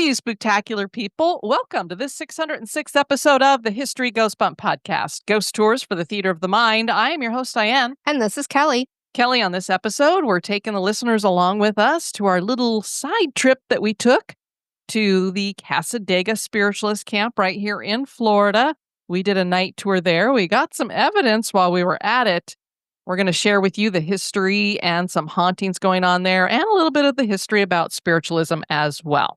you spooktacular people. Welcome to this 606th episode of the History Ghost Bump podcast, Ghost Tours for the Theater of the Mind. I am your host, Diane. And this is Kelly. Kelly, on this episode, we're taking the listeners along with us to our little side trip that we took to the Cassadaga Spiritualist Camp right here in Florida. We did a night tour there. We got some evidence while we were at it. We're going to share with you the history and some hauntings going on there and a little bit of the history about spiritualism as well.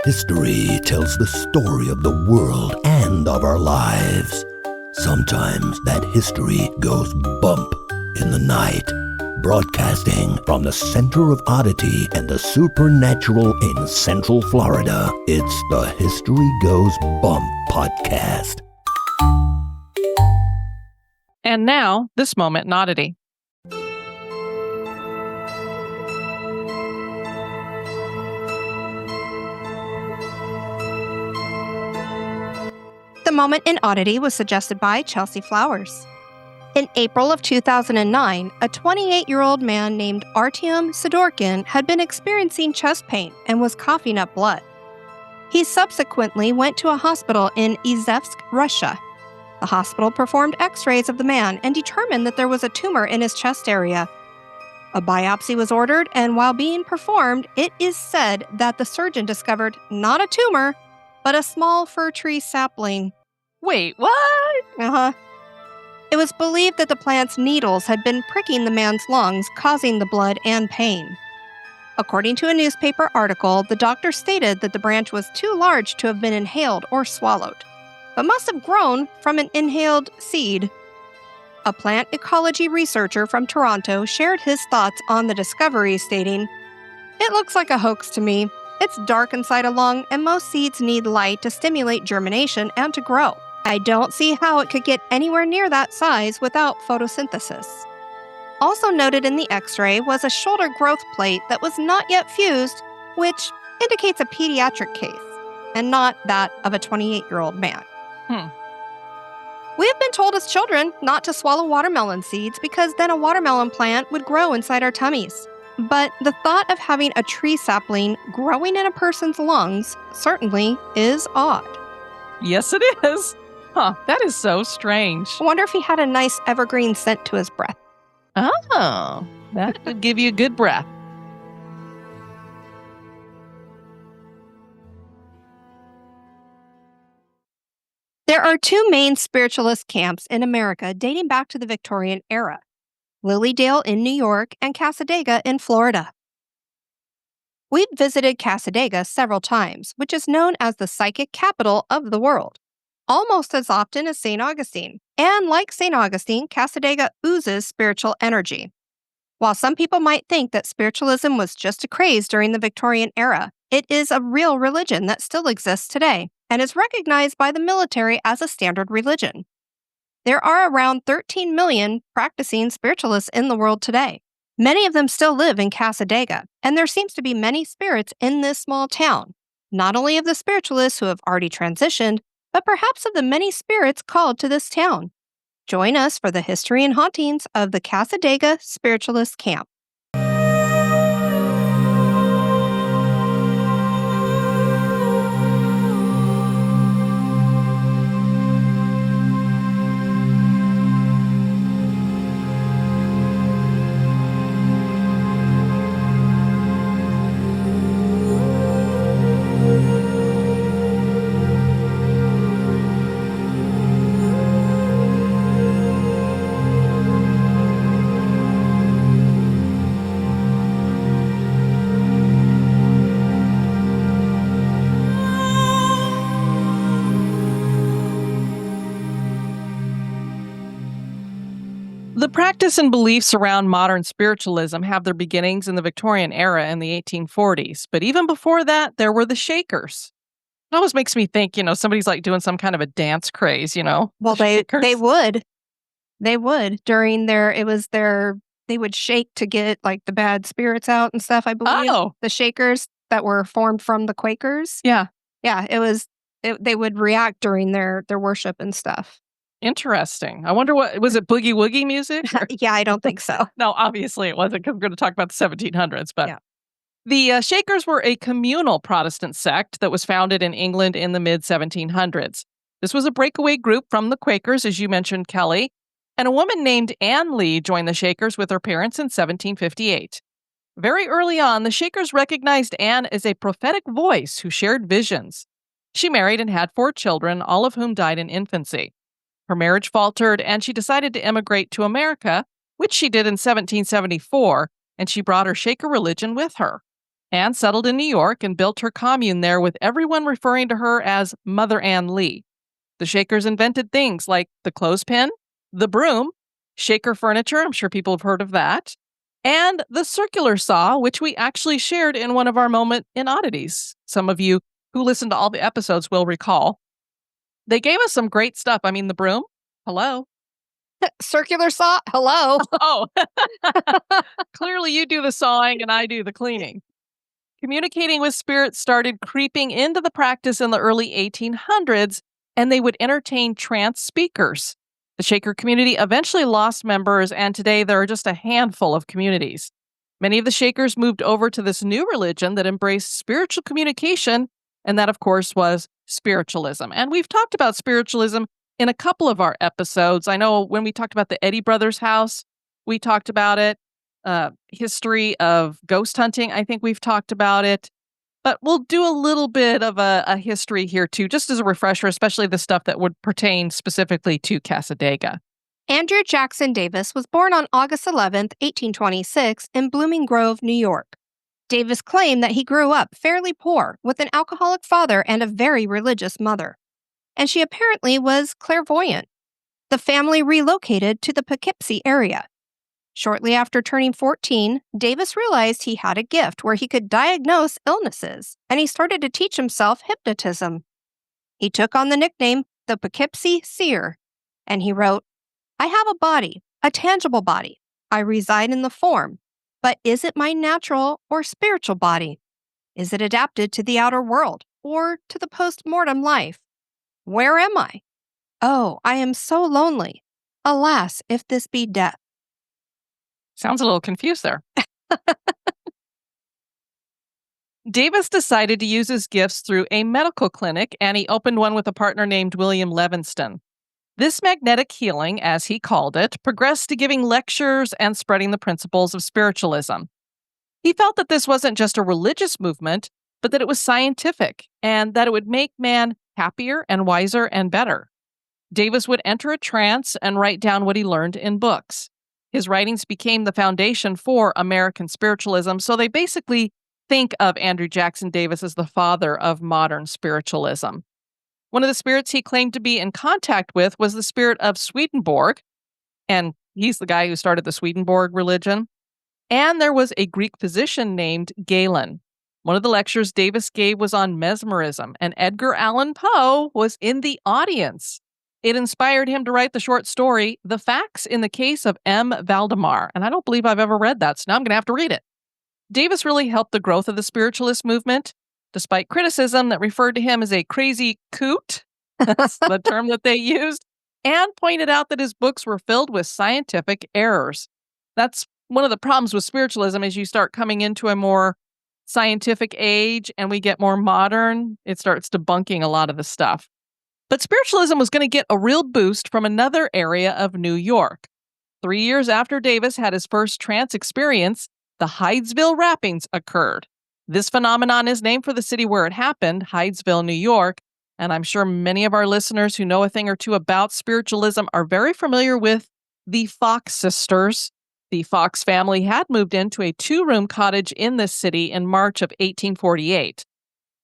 History tells the story of the world and of our lives. Sometimes that history goes bump in the night. Broadcasting from the center of Oddity and the supernatural in Central Florida, it's the History Goes Bump podcast. And now, this moment in Oddity. The moment in Oddity was suggested by Chelsea Flowers. In April of 2009, a 28-year-old man named Artyom Sidorkin had been experiencing chest pain and was coughing up blood. He subsequently went to a hospital in Izhevsk, Russia. The hospital performed x-rays of the man and determined that there was a tumor in his chest area. A biopsy was ordered, and while being performed, it is said that the surgeon discovered not a tumor, but a small fir tree sapling. Wait, what? It was believed that the plant's needles had been pricking the man's lungs, causing the blood and pain. According to a newspaper article, the doctor stated that the branch was too large to have been inhaled or swallowed, but must have grown from an inhaled seed. A plant ecology researcher from Toronto shared his thoughts on the discovery, stating, "It looks like a hoax to me. It's dark inside a lung, and most seeds need light to stimulate germination and to grow. I don't see how it could get anywhere near that size without photosynthesis." Also noted in the x-ray was a shoulder growth plate that was not yet fused, which indicates a pediatric case, and not that of a 28-year-old man. We have been told as children not to swallow watermelon seeds because then a watermelon plant would grow inside our tummies. But the thought of having a tree sapling growing in a person's lungs certainly is odd. Yes, it is. That is so strange. I wonder if he had a nice evergreen scent to his breath. Oh, that would give you a good breath. There are two main spiritualist camps in America dating back to the Victorian era: Lilydale in New York and Cassadaga in Florida. We've visited Cassadaga several times, which is known as the psychic capital of the world, almost as often as St. Augustine. And like St. Augustine, Cassadaga oozes spiritual energy. While some people might think that spiritualism was just a craze during the Victorian era, it is a real religion that still exists today and is recognized by the military as a standard religion. There are around 13 million practicing spiritualists in the world today. Many of them still live in Cassadaga, and there seems to be many spirits in this small town, not only of the spiritualists who have already transitioned, but perhaps of the many spirits called to this town. Join us for the history and hauntings of the Cassadaga Spiritualist Camp. The practice and beliefs around modern spiritualism have their beginnings in the Victorian era in the 1840s. But even before that, there were the Shakers. It always makes me think, somebody's like doing some kind of a dance craze, Well, the they Shakers. would. They would. They would shake to get like the bad spirits out and stuff, I believe. Oh, The Shakers that were formed from the Quakers. yeah. Yeah, they would react during their worship and stuff. Interesting. I wonder was it boogie woogie music? Yeah, I don't think so. No, obviously it wasn't, because we're going to talk about the 1700s. But Yeah. The Shakers were a communal Protestant sect that was founded in England in the mid-1700s. This was a breakaway group from the Quakers, as you mentioned, Kelly, and a woman named Anne Lee joined the Shakers with her parents in 1758. Very early on, the Shakers recognized Anne as a prophetic voice who shared visions. She married and had 4 children, all of whom died in infancy. Her marriage faltered, and she decided to emigrate to America, which she did in 1774, and she brought her Shaker religion with her. Anne settled in New York and built her commune there, with everyone referring to her as Mother Anne Lee. The Shakers invented things like the clothespin, the broom, Shaker furniture, I'm sure people have heard of that, and the circular saw, which we actually shared in one of our Moment in Oddities. Some of you who listened to all the episodes will recall. They gave us some great stuff. I mean, the broom, hello. Circular saw, hello. Oh, clearly you do the sawing and I do the cleaning. Communicating with spirits started creeping into the practice in the early 1800s, and they would entertain trance speakers. The Shaker community eventually lost members, and today there are just a handful of communities. Many of the Shakers moved over to this new religion that embraced spiritual communication, and that, of course, was Spiritualism. And we've talked about Spiritualism in a couple of our episodes. I know when we talked about the Eddy Brothers' house, we talked about it. History of ghost hunting, I think we've talked about it. But we'll do a little bit of a history here, too, just as a refresher, especially the stuff that would pertain specifically to Cassadaga. Andrew Jackson Davis was born on August 11th, 1826, in Blooming Grove, New York. Davis claimed that he grew up fairly poor, with an alcoholic father and a very religious mother. And she apparently was clairvoyant. The family relocated to the Poughkeepsie area. Shortly after turning 14, Davis realized he had a gift where he could diagnose illnesses, and he started to teach himself hypnotism. He took on the nickname the Poughkeepsie Seer, and he wrote, "I have a body, a tangible body. I reside in the form, but is it my natural or spiritual body? Is it adapted to the outer world or to the post-mortem life? Where am I? Oh, I am so lonely. Alas, if this be death." Sounds a little confused there. Davis decided to use his gifts through a medical clinic, and he opened one with a partner named William Levinston. This magnetic healing, as he called it, progressed to giving lectures and spreading the principles of spiritualism. He felt that this wasn't just a religious movement, but that it was scientific, and that it would make man happier and wiser and better. Davis would enter a trance and write down what he learned in books. His writings became the foundation for American spiritualism, so they basically think of Andrew Jackson Davis as the father of modern spiritualism. One of the spirits he claimed to be in contact with was the spirit of Swedenborg, and he's the guy who started the Swedenborg religion. And there was a Greek physician named Galen. One of the lectures Davis gave was on mesmerism, and Edgar Allan Poe was in the audience. It inspired him to write the short story, The Facts in the Case of M. Valdemar, and I don't believe I've ever read that, so now I'm going to have to read it. Davis really helped the growth of the spiritualist movement, despite criticism that referred to him as a crazy coot, that's the term that they used, and pointed out that his books were filled with scientific errors. That's one of the problems with spiritualism. As you start coming into a more scientific age and we get more modern, it starts debunking a lot of the stuff. But spiritualism was going to get a real boost from another area of New York. 3 years after Davis had his first trance experience, the Hydesville Rappings occurred. This phenomenon is named for the city where it happened, Hydesville, New York, and I'm sure many of our listeners who know a thing or two about spiritualism are very familiar with the Fox sisters. The Fox family had moved into a 2-room cottage in this city in March of 1848.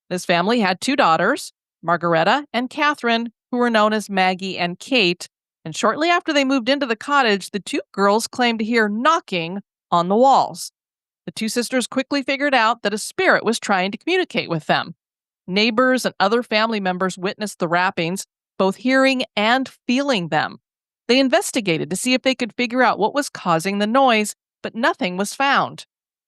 This family had 2 daughters, Margaretta and Catherine, who were known as Maggie and Kate, and shortly after they moved into the cottage, the 2 girls claimed to hear knocking on the walls. The 2 sisters quickly figured out that a spirit was trying to communicate with them. Neighbors and other family members witnessed the rappings, both hearing and feeling them. They investigated to see if they could figure out what was causing the noise, but nothing was found.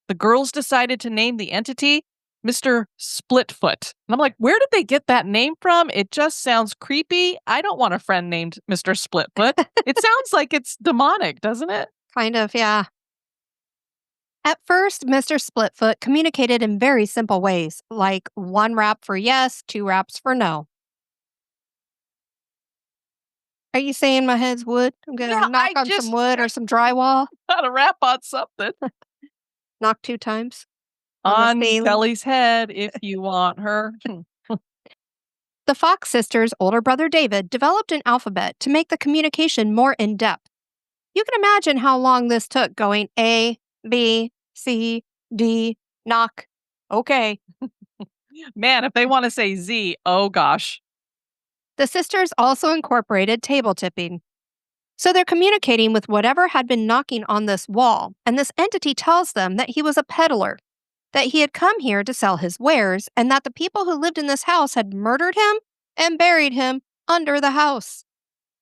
The girls decided to name the entity Mr. Splitfoot. And I'm like, where did they get that name from? It just sounds creepy. I don't want a friend named Mr. Splitfoot. It sounds like it's demonic, doesn't it? Kind of, yeah. At first, Mr. Splitfoot communicated in very simple ways, like 1 rap for yes, 2 raps for no. Are you saying my head's wood? I'm going to Yeah, knock on some wood or some drywall. got to rap on something. Knock 2 times. On the ceiling. Kelly's head if you want her. The Fox sisters' older brother David developed an alphabet to make the communication more in depth. You can imagine how long this took going A, B, C, D, knock. Okay. Man, if they want to say Z, oh gosh. The sisters also incorporated table tipping. So they're communicating with whatever had been knocking on this wall, and this entity tells them that he was a peddler, that he had come here to sell his wares, and that the people who lived in this house had murdered him and buried him under the house.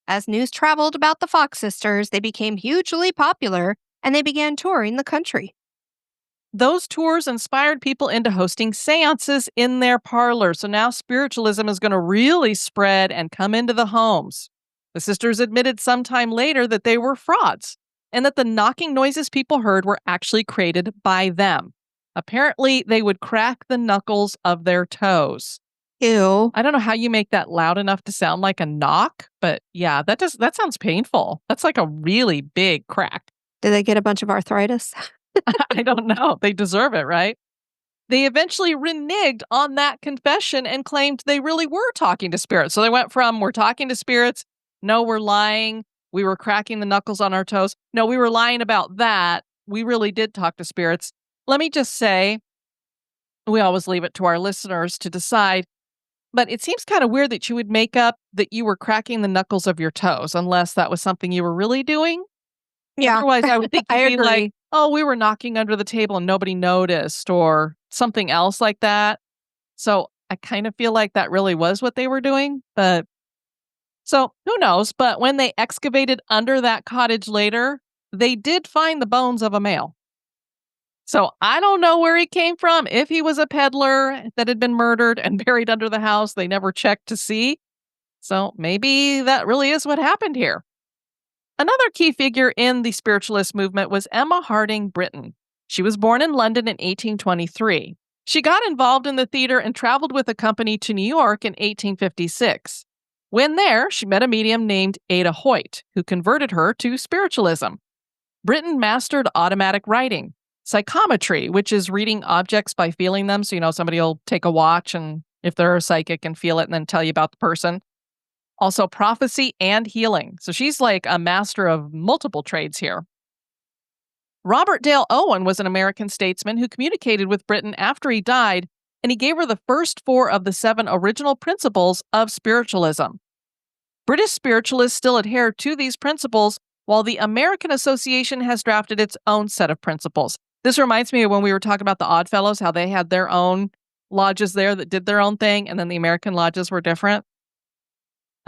As news traveled about the Fox sisters, they became hugely popular, and they began touring the country. Those tours inspired people into hosting seances in their parlor. So now spiritualism is going to really spread and come into the homes. The sisters admitted sometime later that they were frauds and that the knocking noises people heard were actually created by them. Apparently, they would crack the knuckles of their toes. Ew. I don't know how you make that loud enough to sound like a knock, but yeah, that sounds painful. That's like a really big crack. Did they get a bunch of arthritis? I don't know. They deserve it, right? They eventually reneged on that confession and claimed they really were talking to spirits. So they went from, we're talking to spirits, no, we're lying, we were cracking the knuckles on our toes. No, we were lying about that. We really did talk to spirits. Let me just say, we always leave it to our listeners to decide, but it seems kind of weird that you would make up that you were cracking the knuckles of your toes, unless that was something you were really doing. Yeah. Otherwise, I would think I you'd be agree. like, oh, we were knocking under the table and nobody noticed, or something else like that. So I kind of feel like that really was what they were doing. But so who knows? But when they excavated under that cottage later, they did find the bones of a male. So I don't know where he came from. If he was a peddler that had been murdered and buried under the house, they never checked to see. So maybe that really is what happened here. Another key figure in the spiritualist movement was Emma Harding Britten. She was born in London in 1823. She got involved in the theater and traveled with a company to New York in 1856. When there, she met a medium named Ada Hoyt, who converted her to spiritualism. Britten mastered automatic writing, psychometry, which is reading objects by feeling them. So, somebody will take a watch and if they're a psychic and feel it and then tell you about the person. Also prophecy and healing. So she's like a master of multiple trades here. Robert Dale Owen was an American statesman who communicated with Britten after he died, and he gave her the first 4 of the 7 original principles of spiritualism. British spiritualists still adhere to these principles, while the American Association has drafted its own set of principles. This reminds me of when we were talking about the Oddfellows, how they had their own lodges there that did their own thing, and then the American lodges were different.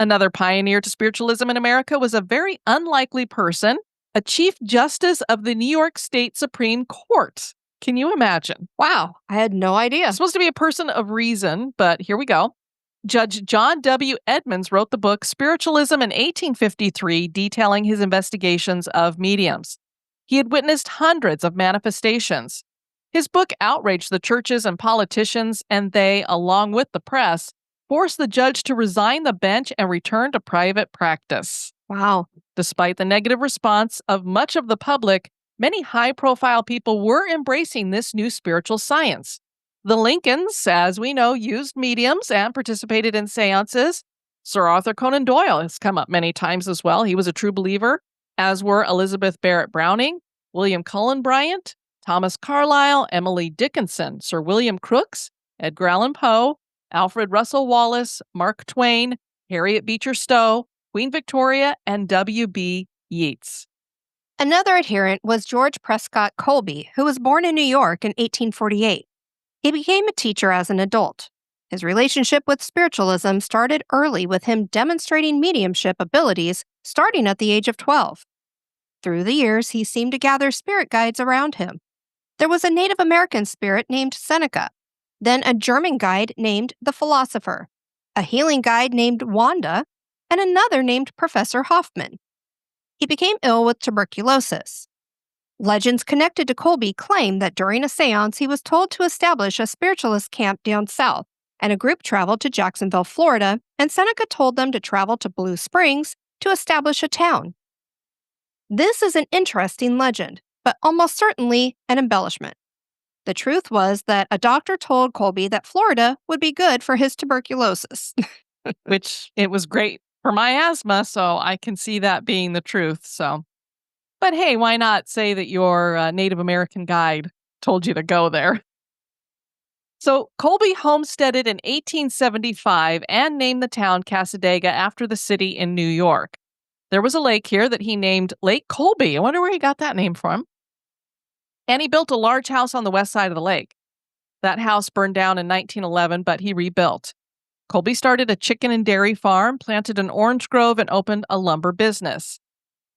Another pioneer to spiritualism in America was a very unlikely person, a Chief Justice of the New York State Supreme Court. Can you imagine? Wow, I had no idea. Supposed to be a person of reason, but here we go. Judge John W. Edmonds wrote the book Spiritualism in 1853, detailing his investigations of mediums. He had witnessed hundreds of manifestations. His book outraged the churches and politicians, and they, along with the press, forced the judge to resign the bench and return to private practice. Wow. Despite the negative response of much of the public, many high-profile people were embracing this new spiritual science. The Lincolns, as we know, used mediums and participated in seances. Sir Arthur Conan Doyle has come up many times as well. He was a true believer, as were Elizabeth Barrett Browning, William Cullen Bryant, Thomas Carlyle, Emily Dickinson, Sir William Crookes, Edgar Allan Poe, Alfred Russel Wallace, Mark Twain, Harriet Beecher Stowe, Queen Victoria, and W.B. Yeats. Another adherent was George Prescott Colby, who was born in New York in 1848. He became a teacher as an adult. His relationship with spiritualism started early, with him demonstrating mediumship abilities starting at the age of 12. Through the years, he seemed to gather spirit guides around him. There was a Native American spirit named Seneca, then a German guide named the Philosopher, a healing guide named Wanda, and another named Professor Hoffman. He became ill with tuberculosis. Legends connected to Colby claim that during a seance, he was told to establish a spiritualist camp down south, and a group traveled to Jacksonville, Florida, and Seneca told them to travel to Blue Springs to establish a town. This is an interesting legend, but almost certainly an embellishment. The truth was that a doctor told Colby that Florida would be good for his tuberculosis. Which it was great for my asthma, so I can see that being the truth. So, but hey, why not say that your Native American guide told you to go there? So Colby homesteaded in 1875 and named the town Cassadaga after the city in New York. There was a lake here that he named Lake Colby. I wonder where he got that name from. And he built a large house on the west side of the lake. That house burned down in 1911, but he rebuilt. Colby started a chicken and dairy farm, planted an orange grove, and opened a lumber business.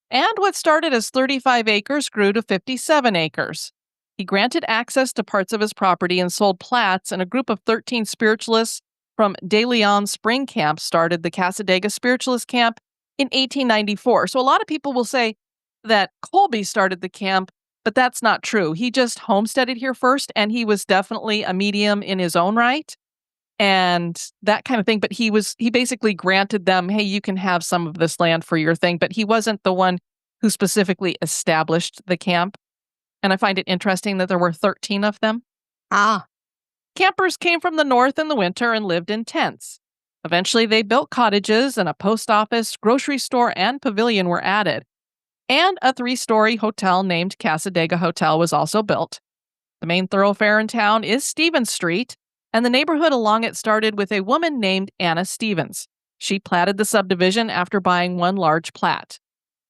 And what started as 35 acres grew to 57 acres. He granted access to parts of his property and sold plats, and a group of 13 spiritualists from De Leon Spring Camp started the Cassadaga Spiritualist Camp in 1894. So a lot of people will say that Colby started the camp, but that's not true. He just homesteaded here first, and he was definitely a medium in his own right and that kind of thing. But he basically granted them, hey, you can have some of this land for your thing, but he wasn't the one who specifically established the camp. And I find it interesting that there were 13 of them. Campers came from the north in the winter and lived in tents. Eventually, they built cottages, and a post office, grocery store, and pavilion were added. And a 3-story hotel named Cassadaga Hotel was also built. The main thoroughfare in town is Stevens Street, and the neighborhood along it started with a woman named Anna Stevens. She platted the subdivision after buying one large plat.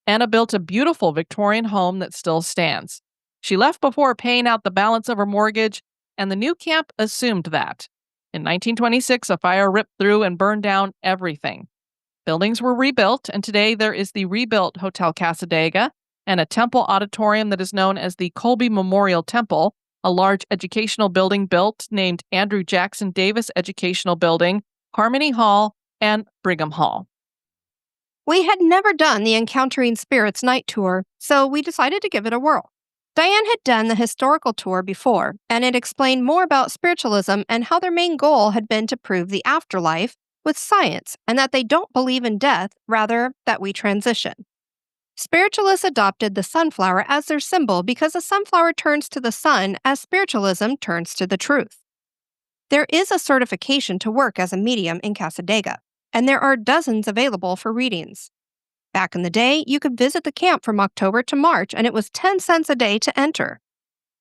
Anna built a beautiful Victorian home that still stands. She left before paying out the balance of her mortgage, and the new camp assumed that. In 1926, a fire ripped through and burned down everything. Buildings were rebuilt, and today there is the rebuilt Hotel Cassadaga and a temple auditorium that is known as the Colby Memorial Temple, a large educational building built named Andrew Jackson Davis Educational Building, Harmony Hall, and Brigham Hall. We had never done the Encountering Spirits night tour, so we decided to give it a whirl. Diane had done the historical tour before, and it explained more about spiritualism and how their main goal had been to prove the afterlife with science, and that they don't believe in death, rather that we transition. Spiritualists adopted the sunflower as their symbol because the sunflower turns to the sun as spiritualism turns to the truth. There is a certification to work as a medium in Cassadaga, and there are dozens available for readings. Back in the day, you could visit the camp from October to March, and it was 10 cents a day to enter.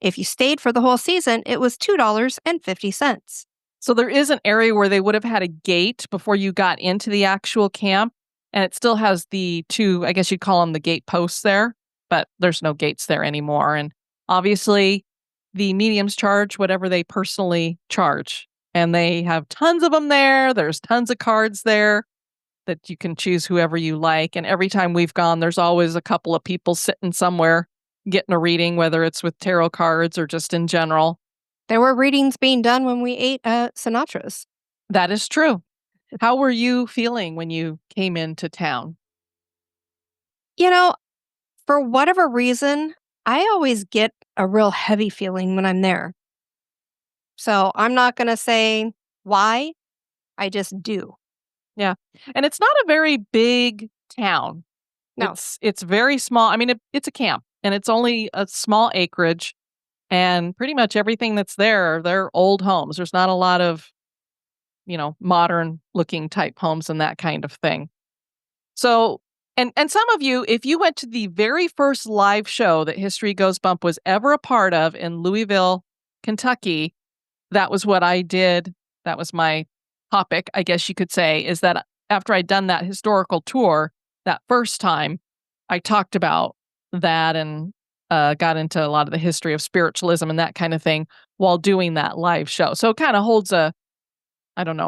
If you stayed for the whole season, it was $2.50. So there is an area where they would have had a gate before you got into the actual camp, and it still has the 2, I guess you'd call them the gate posts there, but there's no gates there anymore. And obviously, the mediums charge whatever they personally charge, and they have tons of them there. There's tons of cards there that you can choose whoever you like. And every time we've gone, there's always a couple of people sitting somewhere getting a reading, whether it's with tarot cards or just in general. There were readings being done when we ate at Sinatra's. That is true. How were you feeling when you came into town? You know, for whatever reason, I always get a real heavy feeling when I'm there. So I'm not going to say why. I just do. Yeah. And it's not a very big town. No. It's very small. I mean, it's a camp, and it's only a small acreage, and pretty much everything that's there, they're old homes. There's not a lot of, modern looking type homes and that kind of thing. So, and some of you, if you went to the very first live show that History Goes Bump was ever a part of in Louisville, Kentucky, that was what I did. That was my topic, I guess you could say, is that after I'd done that historical tour that first time, I talked about that and got into a lot of the history of spiritualism and that kind of thing while doing that live show. So it kind of holds a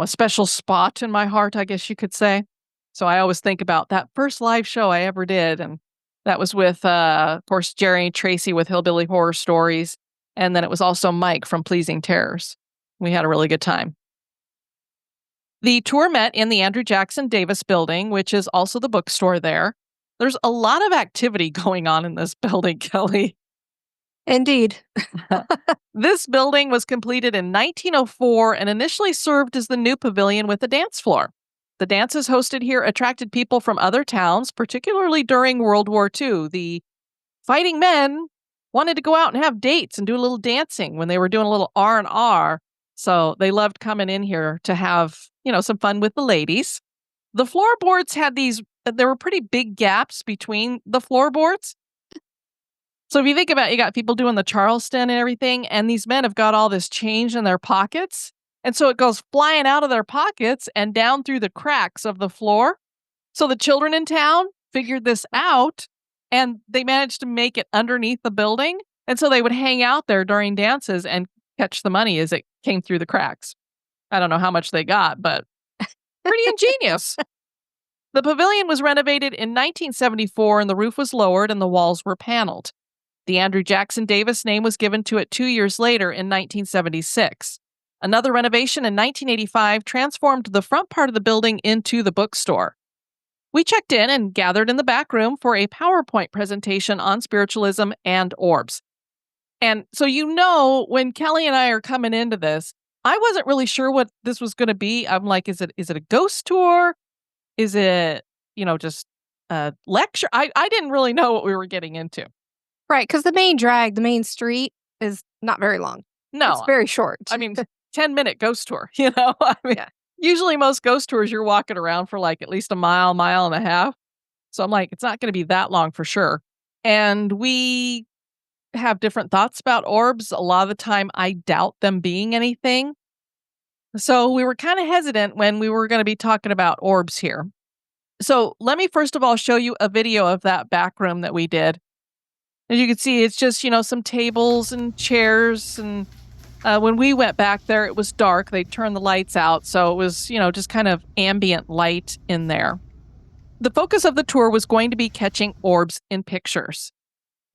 special spot in my heart, I guess you could say. So I always think about that first live show I ever did. And that was with, of course, Jerry Tracy with Hillbilly Horror Stories. And then it was also Mike from Pleasing Terrors. We had a really good time. The tour met in the Andrew Jackson Davis building, which is also the bookstore there. There's a lot of activity going on in this building, Kelly. Indeed. This building was completed in 1904 and initially served as the new pavilion with a dance floor. The dances hosted here attracted people from other towns, particularly during World War II. The fighting men wanted to go out and have dates and do a little dancing when they were doing a little R&R. So they loved coming in here to have, some fun with the ladies. The floorboards had there were pretty big gaps between the floorboards. So if you think about it, you got people doing the Charleston and everything, and these men have got all this change in their pockets. And so it goes flying out of their pockets and down through the cracks of the floor. So the children in town figured this out, and they managed to make it underneath the building. And so they would hang out there during dances and catch the money as it came through the cracks. I don't know how much they got, but pretty ingenious. The pavilion was renovated in 1974, and the roof was lowered and the walls were paneled. The Andrew Jackson Davis name was given to it 2 years later in 1976. Another renovation in 1985 transformed the front part of the building into the bookstore. We checked in and gathered in the back room for a PowerPoint presentation on spiritualism and orbs. And so when Kelly and I are coming into this, I wasn't really sure what this was going to be. I'm like, is it a ghost tour? Is it, just a lecture? I didn't really know what we were getting into. Right, because the main street, is not very long. No. It's very short. 10-minute ghost tour, Yeah. Usually most ghost tours, you're walking around for like at least a mile and a half. So I'm like, it's not going to be that long for sure. And we have different thoughts about orbs. A lot of the time, I doubt them being anything. So we were kind of hesitant when we were going to be talking about orbs here. So let me first of all show you a video of that back room that we did. As you can see, it's just, some tables and chairs. And when we went back there, it was dark. They turned the lights out. So it was, just kind of ambient light in there. The focus of the tour was going to be catching orbs in pictures.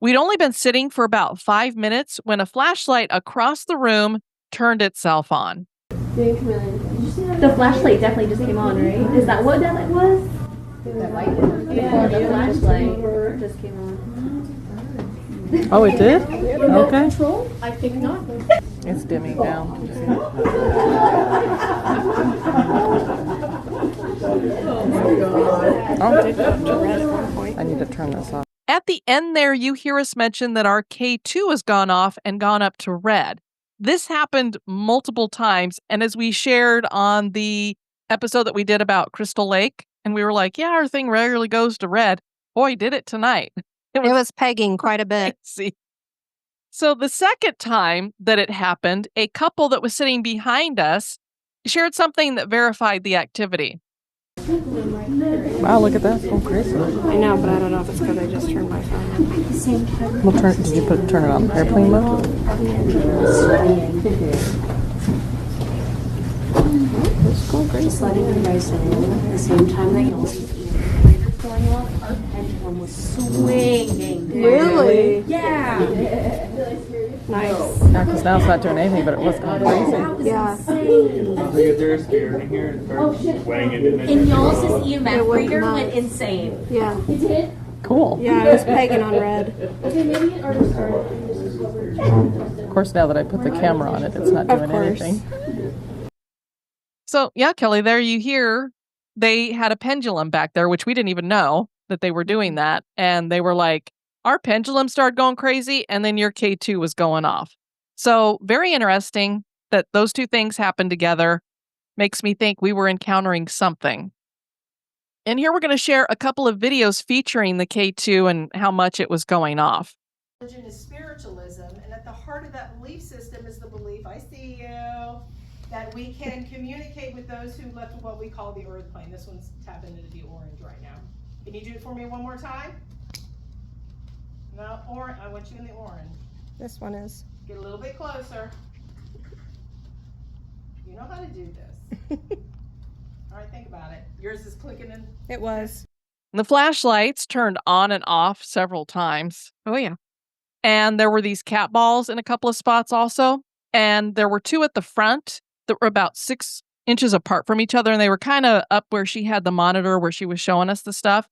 We'd only been sitting for about 5 minutes when a flashlight across the room turned itself on. The flashlight definitely just came on, right? Is that what that was? That light? Yeah, the flashlight just came on. Oh, it did? Remote control? I think not. It's dimming down. Oh my God. I need to turn this off. At the end there, you hear us mention that our K2 has gone off and gone up to red. This happened multiple times, and as we shared on the episode that we did about Crystal Lake, and we were like, yeah, our thing regularly goes to red. Boy, did it tonight. It was pegging quite a bit. Crazy. So the second time that it happened, a couple that was sitting behind us shared something that verified the activity. Wow, look at that. It's going crazy. I know, but I don't know if it's because I just turned my phone on. Well, did you turn it on airplane mode? It's going crazy. Just letting you guys know, at the same time that you going off, our pendulum was swinging. Really? Yeah. Nice. Yeah, because now it's not doing anything, but it was going crazy. Yeah. Look at their spirit in here and start weighing it in. And y'all's EMF reader went insane. Yeah. It did? Cool. Yeah, it was pegging on red. Okay, maybe it already started. Of course, now that I put the camera on it, it's not doing anything. So, yeah, Kelly, there you hear they had a pendulum back there, which we didn't even know that they were doing that. And they were like, our pendulum started going crazy, and then your K2 was going off. So very interesting that those two things happened together. Makes me think we were encountering something. And here we're going to share a couple of videos featuring the K2 and how much it was going off. Religion is spiritualism, and at the heart of that belief system is the belief, I see you, that we can communicate with those who left what we call the earth plane. This one's tapping into the orange right now. Can you do it for me one more time? No, orange. I want you in the orange. This one is. Get a little bit closer. You know how to do this. All right, think about it. Yours is clicking in. It was. The flashlights turned on and off several times. Oh, yeah. And there were these cat balls in a couple of spots also. And there were two at the front that were about 6 inches apart from each other. And they were kind of up where she had the monitor where she was showing us the stuff.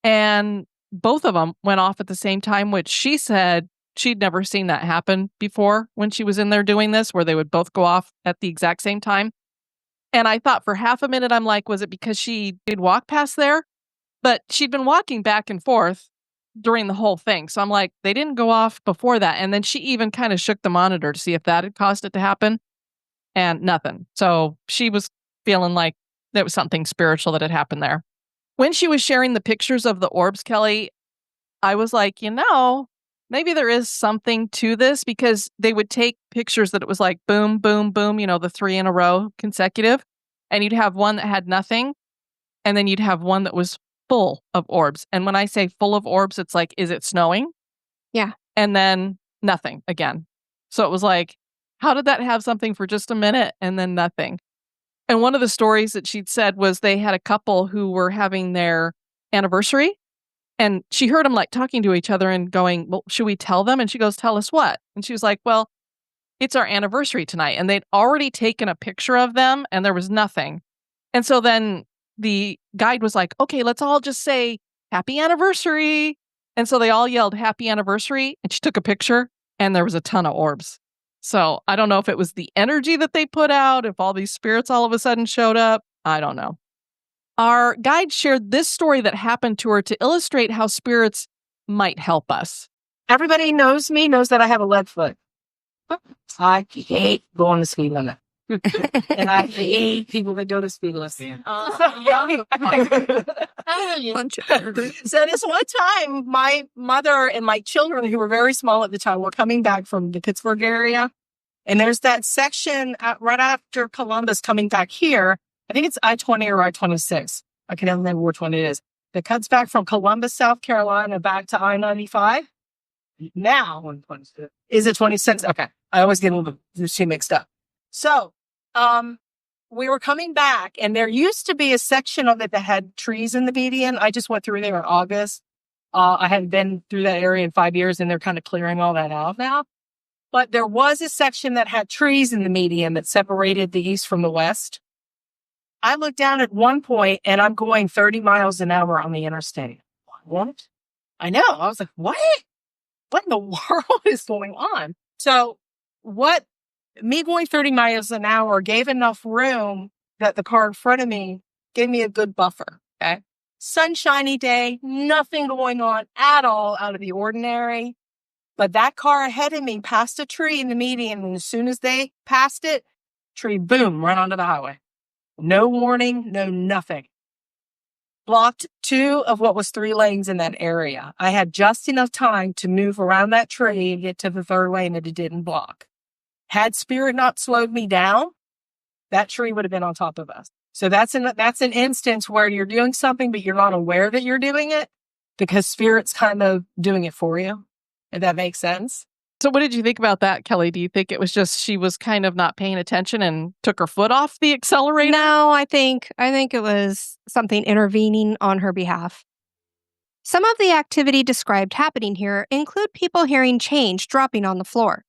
And both of them went off at the same time, which she said she'd never seen that happen before when she was in there doing this, where they would both go off at the exact same time. And I thought for half a minute, I'm like, was it because she did walk past there? But she'd been walking back and forth during the whole thing. So I'm like, they didn't go off before that. And then she even kind of shook the monitor to see if that had caused it to happen. And nothing. So she was feeling like there was something spiritual that had happened there. When she was sharing the pictures of the orbs, Kelly, I was like, maybe there is something to this, because they would take pictures that it was like boom, boom, boom, the 3 in a row consecutive. And you'd have one that had nothing. And then you'd have one that was full of orbs. And when I say full of orbs, it's like, is it snowing? Yeah. And then nothing again. So it was like, how did that have something for just a minute and then nothing? And one of the stories that she'd said was they had a couple who were having their anniversary, and she heard them like talking to each other and going, well, should we tell them? And she goes, tell us what? And she was like, well, it's our anniversary tonight. And they'd already taken a picture of them and there was nothing. And so then the guide was like, okay, let's all just say happy anniversary. And so they all yelled happy anniversary, and she took a picture and there was a ton of orbs. So I don't know if it was the energy that they put out, if all these spirits all of a sudden showed up. I don't know. Our guide shared this story that happened to her to illustrate how spirits might help us. Everybody knows me, knows that I have a lead foot. I hate going the speed limit. And I hate people that go to speed limits. So this one time, my mother and my children, who were very small at the time, were coming back from the Pittsburgh area. And there's that section right after Columbus coming back here. I think it's I-20 or I-26. I can never remember which one it is. That cuts back from Columbus, South Carolina, back to I-95. Now, is it 26? Okay. I always get the two mixed up. So, we were coming back, and there used to be a section of it that had trees in the median. I just went through there in August. I hadn't been through that area in 5 years, and they're kind of clearing all that out now. But there was a section that had trees in the median that separated the east from the west. I looked down at one point, and I'm going 30 miles an hour on the interstate. What? I know. I was like, what? What in the world is going on? So me going 30 miles an hour gave enough room that the car in front of me gave me a good buffer. Okay. Sunshiny day, nothing going on at all out of the ordinary. But that car ahead of me passed a tree in the median. And as soon as they passed it, tree, boom, right onto the highway. No warning, no nothing. Blocked 2 of what was 3 lanes in that area. I had just enough time to move around that tree and get to the 3rd lane that it didn't block. Had spirit not slowed me down, that tree would have been on top of us. So that's an instance where you're doing something, but you're not aware that you're doing it because spirit's kind of doing it for you. If that makes sense. So what did you think about that, Kelly? Do you think it was just she was kind of not paying attention and took her foot off the accelerator? No, I think it was something intervening on her behalf. Some of the activity described happening here include people hearing change dropping on the floor.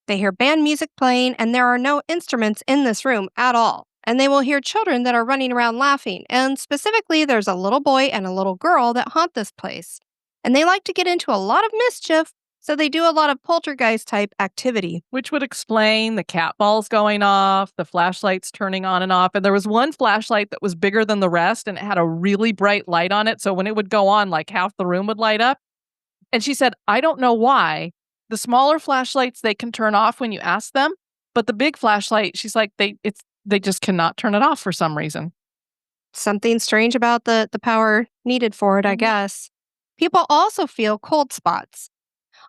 They hear band music playing, and there are no instruments in this room at all. And they will hear children that are running around laughing. And specifically, there's a little boy and a little girl that haunt this place. And they like to get into a lot of mischief, so they do a lot of poltergeist-type activity. Which would explain the cat balls going off, the flashlights turning on and off. And there was one flashlight that was bigger than the rest, and it had a really bright light on it. So when it would go on, like half the room would light up. And she said, I don't know why. The smaller flashlights, they can turn off when you ask them. But the big flashlight, she's like, they just cannot turn it off for some reason. Something strange about the power needed for it, I guess. People also feel cold spots.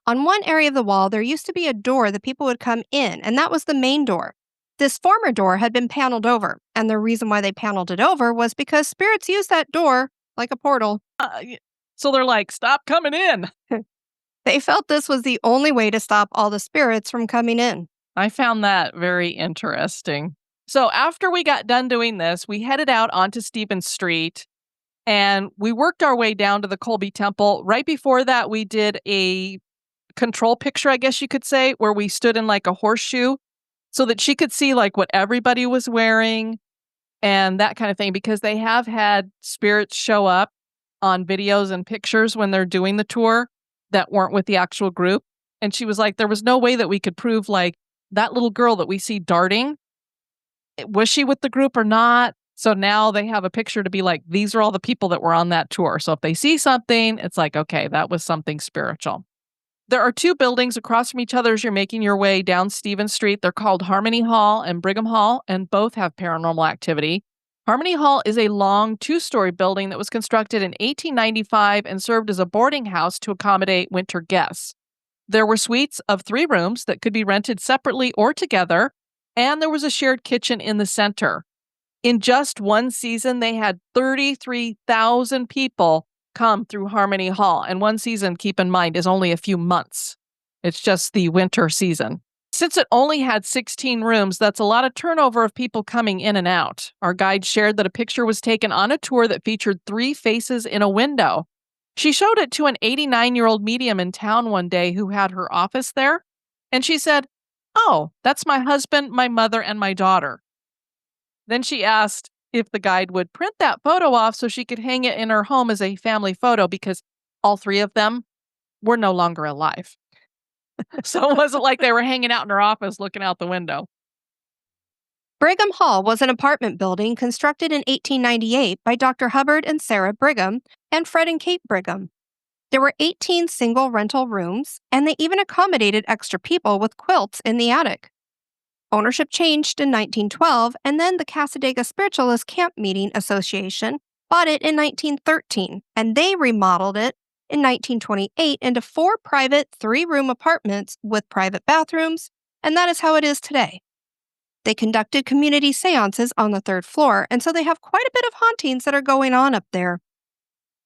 On one area of the wall, there used to be a door that people would come in, and that was the main door. This former door had been paneled over, and the reason why they paneled it over was because spirits use that door like a portal. So they're like, stop coming in. They felt this was the only way to stop all the spirits from coming in. I found that very interesting. So after we got done doing this, we headed out onto Stevens Street, and we worked our way down to the Colby Temple. Right before that, we did a control picture, I guess you could say, where we stood in like a horseshoe so that she could see like what everybody was wearing and that kind of thing, because they have had spirits show up on videos and pictures when they're doing the tour that weren't with the actual group. And she was like, there was no way that we could prove like that little girl that we see darting, was she with the group or not? So now they have a picture to be like, these are all the people that were on that tour. So if they see something, it's like, okay, that was something spiritual. There are two buildings across from each other as you're making your way down Stevens Street. They're called Harmony Hall and Brigham Hall, and both have paranormal activity. Harmony Hall is a long two-story building that was constructed in 1895 and served as a boarding house to accommodate winter guests. There were suites of 3 rooms that could be rented separately or together, and there was a shared kitchen in the center. In just one season, they had 33,000 people come through Harmony Hall. And one season, keep in mind, is only a few months. It's just the winter season. Since it only had 16 rooms, that's a lot of turnover of people coming in and out. Our guide shared that a picture was taken on a tour that featured 3 faces in a window. She showed it to an 89-year-old medium in town one day who had her office there. And she said, "Oh, that's my husband, my mother, and my daughter." Then she asked if the guide would print that photo off so she could hang it in her home as a family photo because all 3 of them were no longer alive. So it wasn't like they were hanging out in her office looking out the window. Brigham Hall was an apartment building constructed in 1898 by Dr. Hubbard and Sarah Brigham and Fred and Kate Brigham. There were 18 single rental rooms, and they even accommodated extra people with quilts in the attic. Ownership changed in 1912, and then the Cassadaga Spiritualist Camp Meeting Association bought it in 1913, and they remodeled it in 1928 into 4 private 3-room apartments with private bathrooms, and that is how it is today. They conducted community seances on the 3rd floor, and so they have quite a bit of hauntings that are going on up there.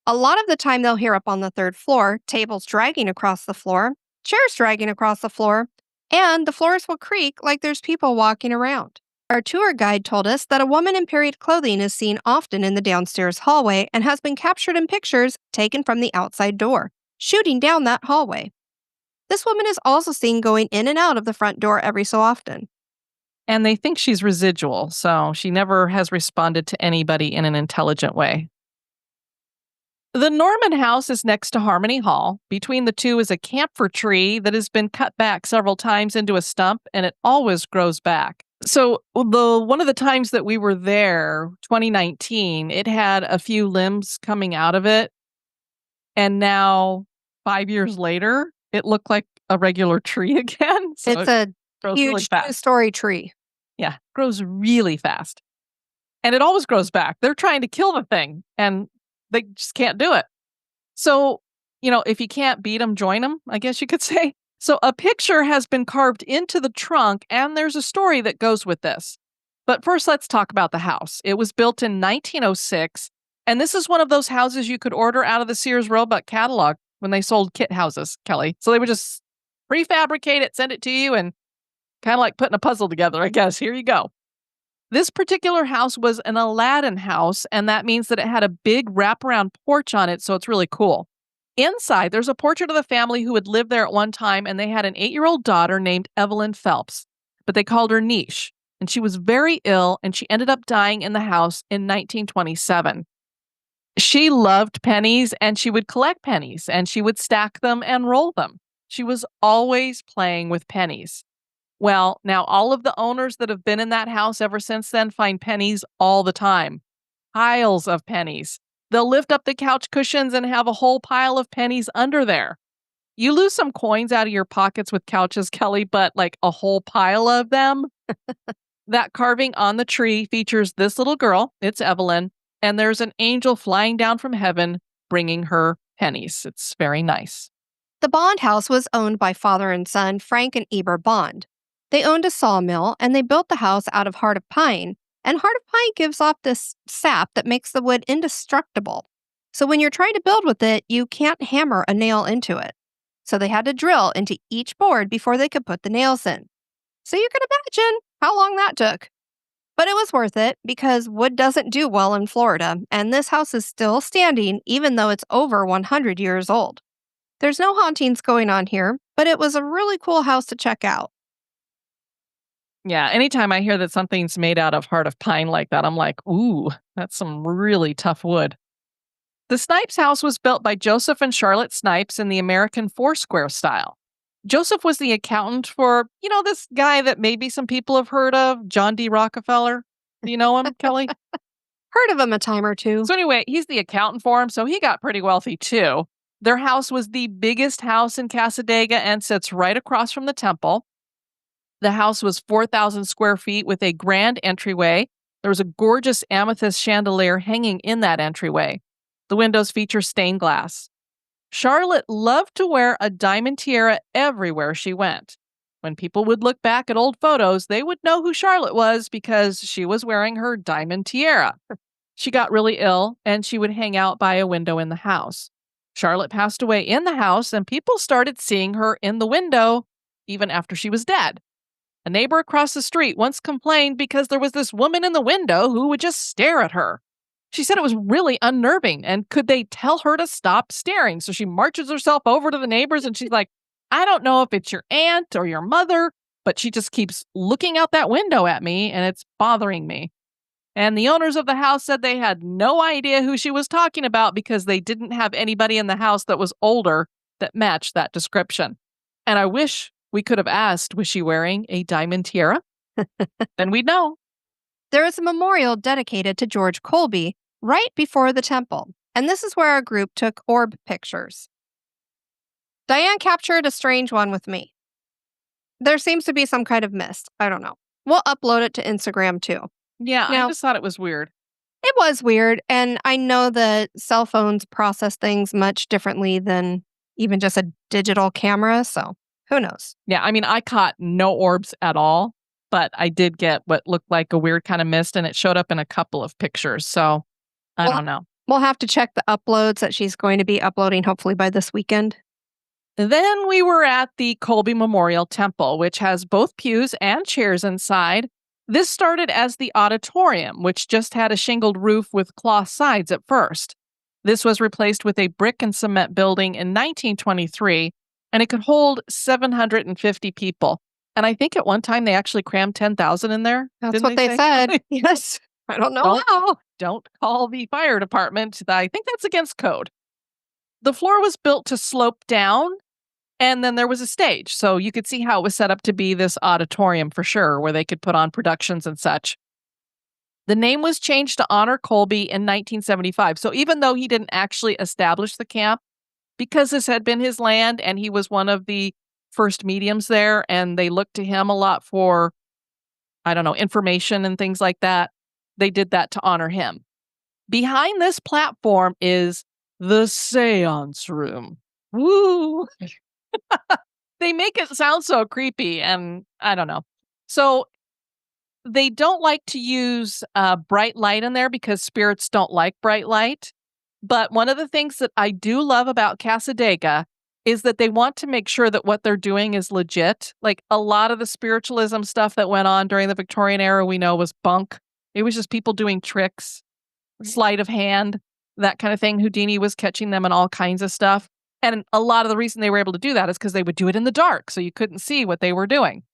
A lot of the time they'll hear up on the 3rd floor tables dragging across the floor, chairs dragging across the floor, and the floors will creak like there's people walking around. Our tour guide told us that a woman in period clothing is seen often in the downstairs hallway and has been captured in pictures taken from the outside door, shooting down that hallway. This woman is also seen going in and out of the front door every so often. And they think she's residual, so she never has responded to anybody in an intelligent way. The Norman House is next to Harmony Hall. Between the two is a camphor tree that has been cut back several times into a stump, and it always grows back. So one of the times that we were there, 2019, it had a few limbs coming out of it. And now, 5 years later, it looked like a regular tree again. So It's a grows really huge fast. 2-story tree. Yeah, grows really fast. And it always grows back. They're trying to kill the thing, and they just can't do it. So, if you can't beat them, join them, I guess you could say. So a picture has been carved into the trunk, and there's a story that goes with this. But first, let's talk about the house. It was built in 1906, and this is one of those houses you could order out of the Sears Roebuck catalog when they sold kit houses, Kelly. So they would just prefabricate it, send it to you, and kind of like putting a puzzle together, I guess. Here you go. This particular house was an Aladdin house, and that means that it had a big wraparound porch on it, so it's really cool. Inside, there's a portrait of the family who had lived there at one time, and they had an 8-year-old daughter named Evelyn Phelps, but they called her Niche, and she was very ill, and she ended up dying in the house in 1927. She loved pennies, and she would collect pennies, and she would stack them and roll them. She was always playing with pennies. Well, now all of the owners that have been in that house ever since then find pennies all the time. Piles of pennies. They'll lift up the couch cushions and have a whole pile of pennies under there. You lose some coins out of your pockets with couches, Kelly, but like a whole pile of them? That carving on the tree features this little girl, it's Evelyn, and there's an angel flying down from heaven bringing her pennies. It's very nice. The Bond house was owned by father and son Frank and Eber Bond. They owned a sawmill, and they built the house out of heart of pine, and heart of pine gives off this sap that makes the wood indestructible. So when you're trying to build with it, you can't hammer a nail into it. So they had to drill into each board before they could put the nails in. So you can imagine how long that took. But it was worth it because wood doesn't do well in Florida, and this house is still standing even though it's over 100 years old. There's no hauntings going on here, but it was a really cool house to check out. Yeah, anytime I hear that something's made out of heart of pine like that, I'm like, ooh, that's some really tough wood. The Snipes house was built by Joseph and Charlotte Snipes in the American Foursquare style. Joseph was the accountant for, this guy that maybe some people have heard of, John D. Rockefeller. Do you know him, Kelly? Heard of him a time or two. So anyway, he's the accountant for him, so he got pretty wealthy too. Their house was the biggest house in Cassadaga and sits right across from the temple. The house was 4,000 square feet with a grand entryway. There was a gorgeous amethyst chandelier hanging in that entryway. The windows feature stained glass. Charlotte loved to wear a diamond tiara everywhere she went. When people would look back at old photos, they would know who Charlotte was because she was wearing her diamond tiara. She got really ill, and she would hang out by a window in the house. Charlotte passed away in the house, and people started seeing her in the window even after she was dead. A neighbor across the street once complained because there was this woman in the window who would just stare at her. She said it was really unnerving, and could they tell her to stop staring? So she marches herself over to the neighbors, and she's like, I don't know if it's your aunt or your mother, but she just keeps looking out that window at me, and it's bothering me. And the owners of the house said they had no idea who she was talking about because they didn't have anybody in the house that was older that matched that description. And I wish we could have asked, was she wearing a diamond tiara? Then we'd know. There is a memorial dedicated to George Colby right before the temple, and this is where our group took orb pictures. Diane captured a strange one with me. There seems to be some kind of mist. I don't know. We'll upload it to Instagram too. Yeah, Now, I just thought it was weird. It was weird, and I know that cell phones process things much differently than even just a digital camera, so who knows? Yeah, I mean, I caught no orbs at all, but I did get what looked like a weird kind of mist, and it showed up in a couple of pictures, so I don't know. We'll have to check the uploads that she's going to be uploading hopefully by this weekend. Then we were at the Colby Memorial Temple, which has both pews and chairs inside. This started as the auditorium, which just had a shingled roof with cloth sides at first. This was replaced with a brick and cement building in 1923, and it could hold 750 people. And I think at one time they actually crammed 10,000 in there. That's what they said. Yes. I don't know how. Don't call the fire department. I think that's against code. The floor was built to slope down, and then there was a stage. So you could see how it was set up to be this auditorium for sure, where they could put on productions and such. The name was changed to honor Colby in 1975. So even though he didn't actually establish the camp, because this had been his land and he was one of the first mediums there, and they looked to him a lot for, information and things like that, they did that to honor him. Behind this platform is the seance room. Woo! They make it sound so creepy, and I don't know. So they don't like to use bright light in there because spirits don't like bright light. But one of the things that I do love about Cassadaga is that they want to make sure that what they're doing is legit. Like a lot of the spiritualism stuff that went on during the Victorian era, we know was bunk. It was just people doing tricks, sleight of hand, that kind of thing. Houdini was catching them in all kinds of stuff. And a lot of the reason they were able to do that is because they would do it in the dark, so you couldn't see what they were doing.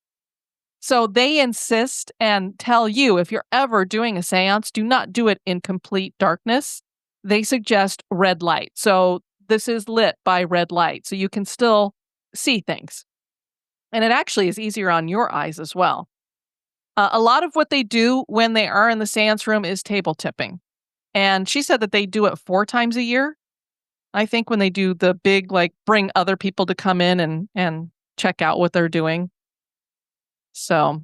So they insist and tell you, if you're ever doing a seance, do not do it in complete darkness. They suggest red light. So this is lit by red light, so you can still see things. And it actually is easier on your eyes as well. A lot of what they do when they are in the seance room is table tipping. And she said that they do it 4 times a year. I think when they do the big, bring other people to come in and check out what they're doing. So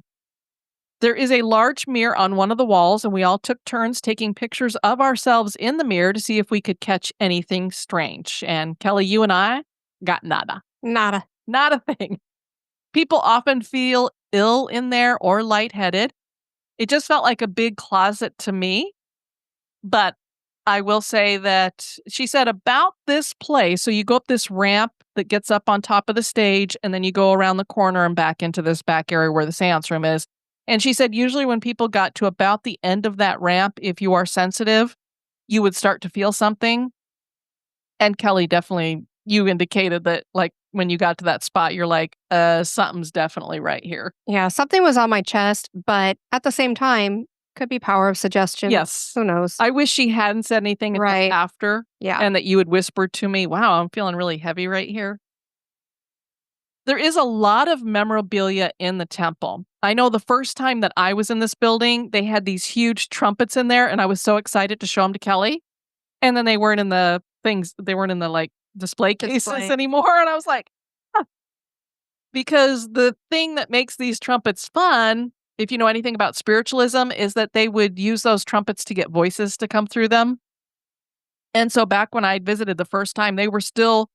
there is a large mirror on one of the walls, and we all took turns taking pictures of ourselves in the mirror to see if we could catch anything strange. And Kelly, you and I got nada. Nada. Not a thing. People often feel ill in there or lightheaded. It just felt like a big closet to me. But I will say that she said about this place, so you go up this ramp that gets up on top of the stage, and then you go around the corner and back into this back area where the seance room is. And she said usually when people got to about the end of that ramp, if you are sensitive, you would start to feel something. And Kelly, definitely, you indicated that when you got to that spot, you're like, something's definitely right here. Yeah, something was on my chest, but at the same time, could be power of suggestion. Yes. Who knows? I wish she hadn't said anything until Right. after. Yeah. And that you had whispered to me, wow, I'm feeling really heavy right here. There is a lot of memorabilia in the temple. I know the first time that I was in this building, they had these huge trumpets in there, and I was so excited to show them to Kelly. And then they weren't in the things, they weren't in the like display cases anymore. And I was like, huh. Because the thing that makes these trumpets fun, if you know anything about spiritualism, is that they would use those trumpets to get voices to come through them. And so back when I visited the first time, they were still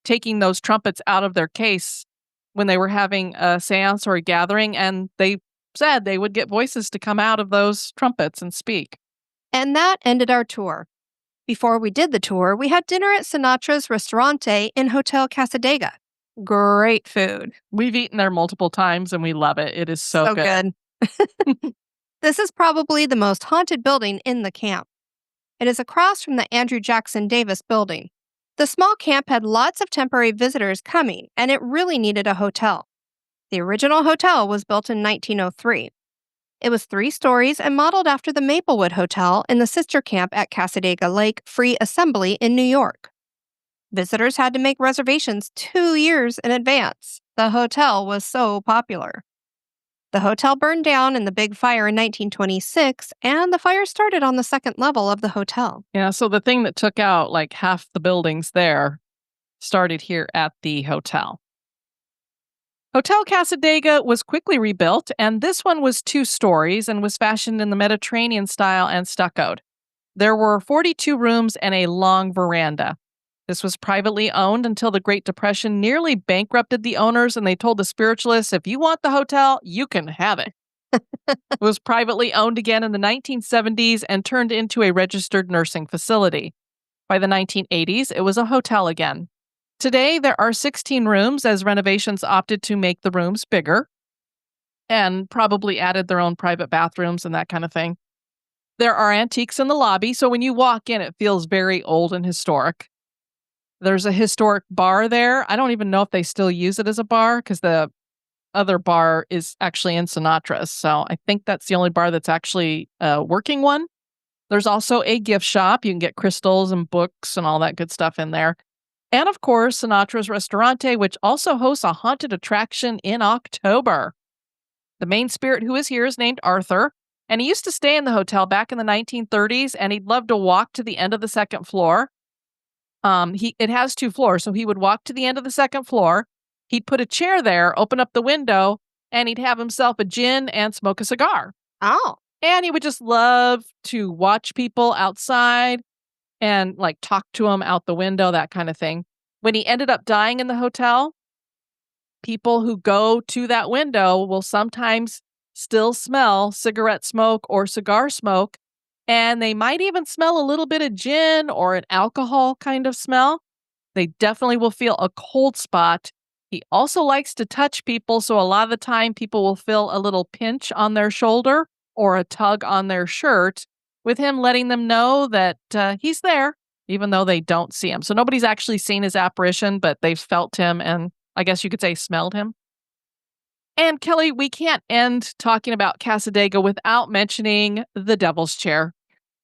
taking those trumpets out of their case when they were having a seance or a gathering, and they said they would get voices to come out of those trumpets and speak. And that ended our tour. Before we did the tour, we had dinner at Sinatra's Restaurante in Hotel Cassadaga. Great food. We've eaten there multiple times and we love it. It is so good. This is probably the most haunted building in the camp. It is across from the Andrew Jackson Davis building. The small camp had lots of temporary visitors coming, and it really needed a hotel. The original hotel was built in 1903. It was 3 stories and modeled after the Maplewood Hotel in the sister camp at Cassadaga Lake Free Assembly in New York. Visitors had to make reservations 2 years in advance. The hotel was so popular. The hotel burned down in the big fire in 1926, and the fire started on the second level of the hotel. Yeah, so the thing that took out like half the buildings there started here at the hotel. Hotel Cassadaga was quickly rebuilt, and this one was 2 stories and was fashioned in the Mediterranean style and stuccoed. There were 42 rooms and a long veranda. This was privately owned until the Great Depression nearly bankrupted the owners, and they told the spiritualists, if you want the hotel, you can have it. It was privately owned again in the 1970s and turned into a registered nursing facility. By the 1980s, it was a hotel again. Today, there are 16 rooms as renovations opted to make the rooms bigger and probably added their own private bathrooms and that kind of thing. There are antiques in the lobby, so when you walk in, it feels very old and historic. There's a historic bar there. I don't even know if they still use it as a bar because the other bar is actually in Sinatra's. So I think that's the only bar that's actually a working one. There's also a gift shop. You can get crystals and books and all that good stuff in there. And of course, Sinatra's Restaurante, which also hosts a haunted attraction in October. The main spirit who is here is named Arthur, and he used to stay in the hotel back in the 1930s, and he'd love to walk to the end of the second floor. It has 2 floors, so he would walk to the end of the second floor. He'd put a chair there, open up the window, and he'd have himself a gin and smoke a cigar. Oh. And he would just love to watch people outside and like talk to them out the window, that kind of thing. When he ended up dying in the hotel, people who go to that window will sometimes still smell cigarette smoke or cigar smoke. And they might even smell a little bit of gin or an alcohol kind of smell. They definitely will feel a cold spot. He also likes to touch people, so a lot of the time people will feel a little pinch on their shoulder or a tug on their shirt, with him letting them know that he's there, even though they don't see him. So nobody's actually seen his apparition, but they've felt him and I guess you could say smelled him. And Kelly, we can't end talking about Cassadaga without mentioning the Devil's Chair.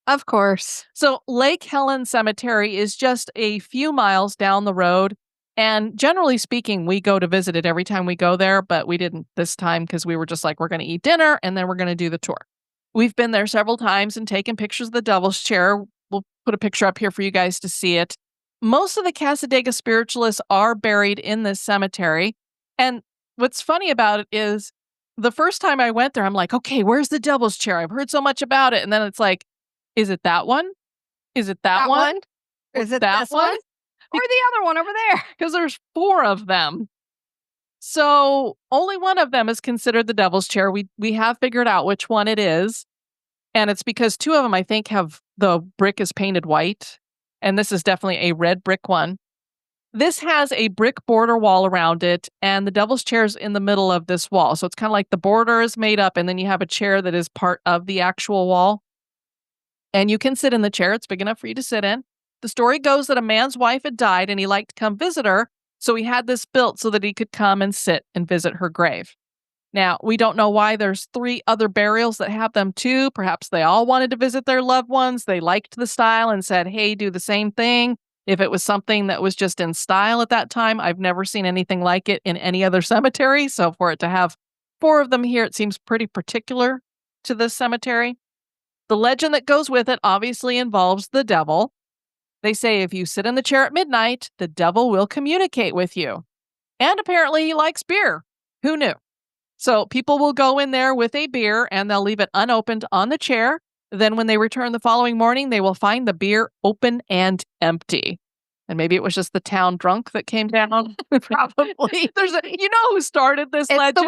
Of course. So Lake Helen Cemetery is just a few miles down the road. And generally speaking, we go to visit it every time we go there, but we didn't this time because we were just like, we're going to eat dinner and then we're going to do the tour. We've been there several times and taken pictures of the Devil's Chair. We'll put a picture up here for you guys to see it. Most of the Cassadaga spiritualists are buried in this cemetery. And what's funny about it is the first time I went there, I'm like, okay, where's the Devil's Chair? I've heard so much about it. And then it's like, is it that one? Is it that one? Is it that this one? Or the other one over there? Because there's 4 of them. So only one of them is considered the Devil's Chair. We have figured out which one it is. And it's because 2 of them, I think, have the brick is painted white. And this is definitely a red brick one. This has a brick border wall around it. And the Devil's Chair is in the middle of this wall. So it's kind of like the border is made up. And then you have a chair that is part of the actual wall. And you can sit in the chair. It's big enough for you to sit in. The story goes that a man's wife had died and he liked to come visit her. So he had this built so that he could come and sit and visit her grave. Now, we don't know why there's 3 other burials that have them too. Perhaps they all wanted to visit their loved ones. They liked the style and said, hey, do the same thing. If it was something that was just in style at that time, I've never seen anything like it in any other cemetery. So for it to have 4 of them here, it seems pretty particular to this cemetery. The legend that goes with it obviously involves the devil. They say if you sit in the chair at midnight, the devil will communicate with you. And apparently he likes beer. Who knew? So people will go in there with a beer and they'll leave it unopened on the chair. Then when they return the following morning, they will find the beer open and empty. And maybe it was just the town drunk that came down. Probably. You know who started this legend?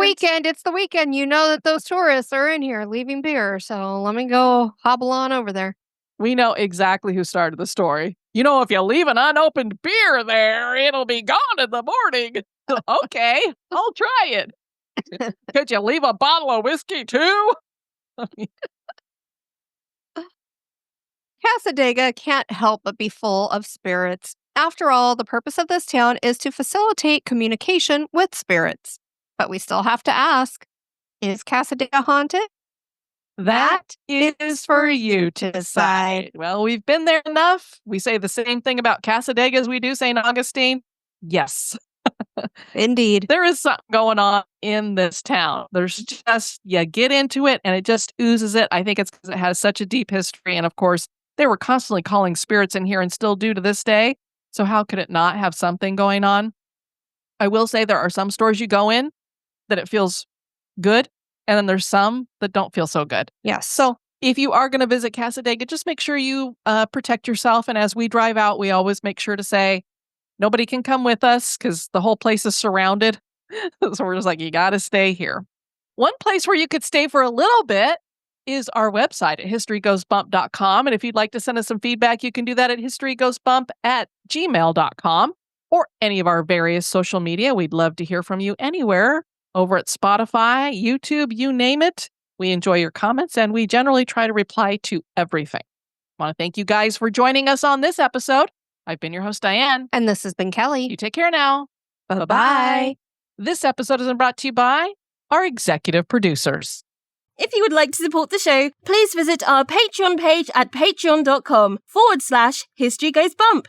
It's the weekend. You know that those tourists are in here leaving beer. So let me go hobble on over there. We know exactly who started the story. You know, if you leave an unopened beer there, it'll be gone in the morning. Okay, I'll try it. Could you leave a bottle of whiskey too? Cassadaga can't help but be full of spirits. After all, the purpose of this town is to facilitate communication with spirits. But we still have to ask, is Cassadaga haunted? That is for you to decide. Well, we've been there enough. We say the same thing about Cassadaga as we do St. Augustine. Yes. Indeed. There is something going on in this town. There's just, you get into it and it just oozes it. I think it's because it has such a deep history. And of course, they were constantly calling spirits in here and still do to this day. So how could it not have something going on? I will say there are some stores you go in that it feels good. And then there's some that don't feel so good. Yes. So if you are going to visit Cassadaga, just make sure you protect yourself. And as we drive out, we always make sure to say, nobody can come with us because the whole place is surrounded. So we're just like, you got to stay here. One place where you could stay for a little bit is our website at historygoesbump.com. And if you'd like to send us some feedback, you can do that at historygoesbump@gmail.com or any of our various social media. We'd love to hear from you anywhere over at Spotify, YouTube, you name it. We enjoy your comments and we generally try to reply to everything. I want to thank you guys for joining us on this episode. I've been your host, Diane. And this has been Kelly. You take care now. Bye-bye. This episode has been brought to you by our executive producers. If you would like to support the show, please visit our Patreon page at patreon.com/historygoesbump.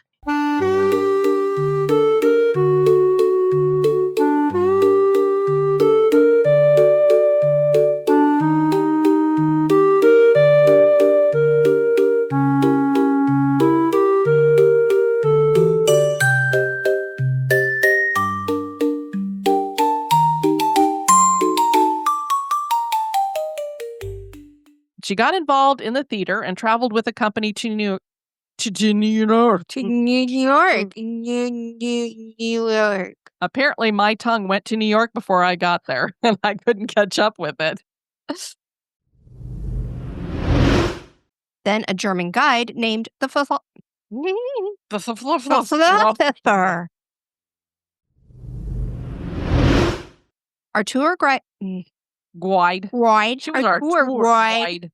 She got involved in the theater and traveled with a company to New York. New York. Apparently, my tongue went to New York before I got there, and I couldn't catch up with it. Then a German guide named the philosopher. Our tour guide. Guide. Guide. She was our tour guide.